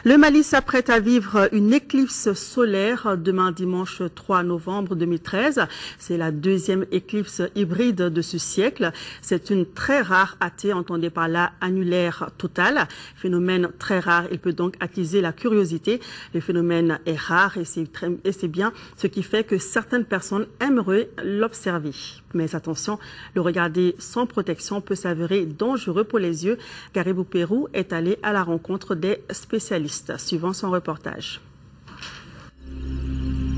Le Mali s'apprête à vivre une éclipse solaire demain dimanche 3 novembre 2013. C'est la deuxième éclipse hybride de ce siècle. C'est une très rare AT, entendez par là annulaire totale. Phénomène très rare, il peut donc attiser la curiosité. Le phénomène est rare et c'est bien ce qui fait que certaines personnes aimeraient l'observer. Mais attention, le regarder sans protection peut s'avérer dangereux pour les yeux. Garibou Pérou est allé à la rencontre des spécialistes, suivant son reportage.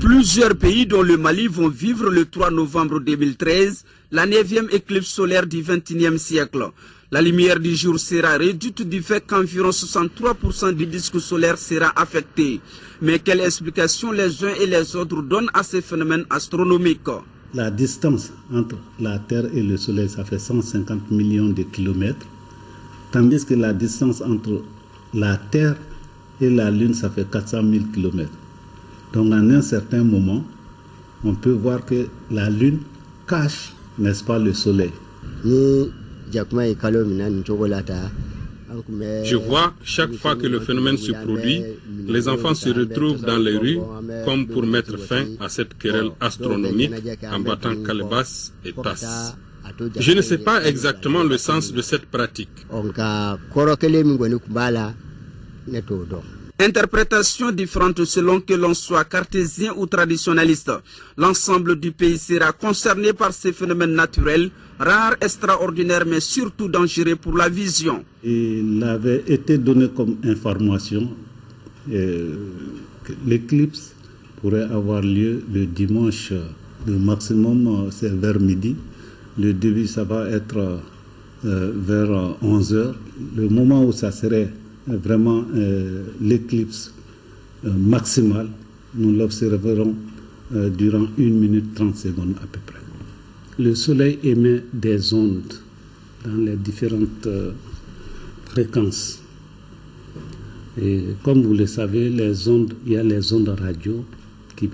Plusieurs pays dont le Mali vont vivre le 3 novembre 2013 la 9e éclipse solaire du XXIe siècle. La lumière du jour sera réduite du fait qu'environ 63% du disque solaire sera affecté. Mais quelle explication les uns et les autres donnent à ces phénomènes astronomiques? La distance entre la Terre et le Soleil, ça fait 150 millions de kilomètres, tandis que la distance entre la Terre et la Lune, ça fait 400 000 kilomètres. Donc, en un certain moment, on peut voir que la Lune cache, n'est-ce pas, le Soleil. Je vois, chaque fois que le phénomène se produit, les enfants se retrouvent dans les rues comme pour mettre fin à cette querelle astronomique en battant calebasses et tasses. Je ne sais pas exactement le sens de cette pratique. Interprétation différente selon que l'on soit cartésien ou traditionnaliste. L'ensemble du pays sera concerné par ces phénomènes naturels, rares, extraordinaires, mais surtout dangereux pour la vision. Il avait été donné comme information que l'éclipse pourrait avoir lieu le dimanche. Le maximum, c'est vers midi. Le début, ça va être vers 11 h. Le moment où ça serait vraiment l'éclipse maximale, nous l'observerons durant 1 minute 30 secondes à peu près. Le Soleil émet des ondes dans les différentes fréquences. Et comme vous le savez, il y a les ondes radio qui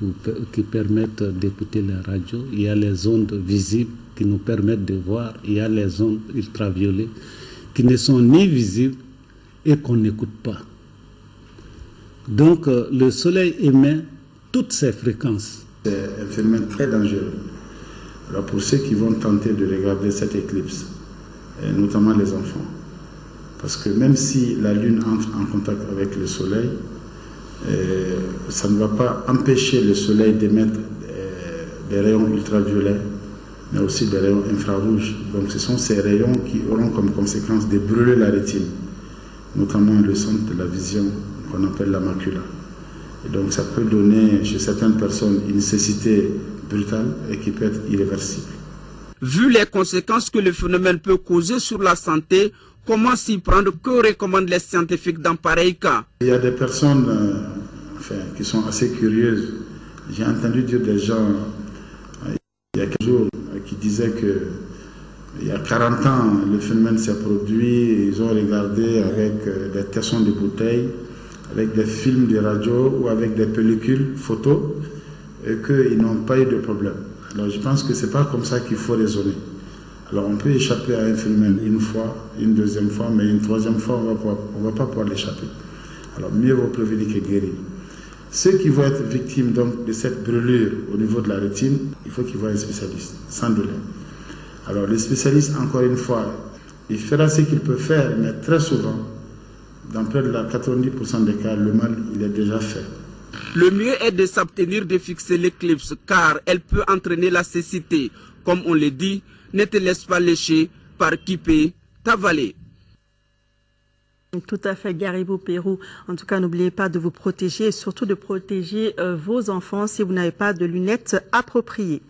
permettent d'écouter les radios, il y a les ondes visibles qui nous permettent de voir, il y a les ondes ultraviolets qui ne sont ni visibles et qu'on n'écoute pas. Donc le Soleil émet toutes ces fréquences. C'est un phénomène très dangereux. Alors pour ceux qui vont tenter de regarder cette éclipse, et notamment les enfants, parce que même si la Lune entre en contact avec le Soleil, ça ne va pas empêcher le Soleil d'émettre des rayons ultraviolets, mais aussi des rayons infrarouges. Donc ce sont ces rayons qui auront comme conséquence de brûler la rétine, notamment le centre de la vision qu'on appelle la macula. Et donc ça peut donner chez certaines personnes une cécité brutale et qui peut être irréversible. Vu les conséquences que le phénomène peut causer sur la santé, comment s'y prendre? Que recommandent les scientifiques dans pareil cas? Il y a des personnes qui sont assez curieuses. J'ai entendu dire des gens il y a quelques jours qui disaient que il y a 40 ans, le phénomène s'est produit, ils ont regardé avec des tessons de bouteilles, avec des films de radio ou avec des pellicules photos, et qu'ils n'ont pas eu de problème. Alors je pense que ce n'est pas comme ça qu'il faut raisonner. Alors on peut échapper à un phénomène une fois, une deuxième fois, mais une troisième fois, on ne va pas pouvoir l'échapper. Alors mieux vaut prévenir que guérir. Ceux qui vont être victimes donc, de cette brûlure au niveau de la rétine, il faut qu'ils voient un spécialiste, sans délai. Alors le spécialiste, encore une fois, il fera ce qu'il peut faire, mais très souvent, dans près de 90% des cas, le mal, il est déjà fait. Le mieux est de s'abstenir de fixer l'éclipse, car elle peut entraîner la cécité. Comme on le dit, ne te laisse pas lécher par qui peut t'avaler. Tout à fait, Garibou Pérou. En tout cas, n'oubliez pas de vous protéger et surtout de protéger vos enfants si vous n'avez pas de lunettes appropriées.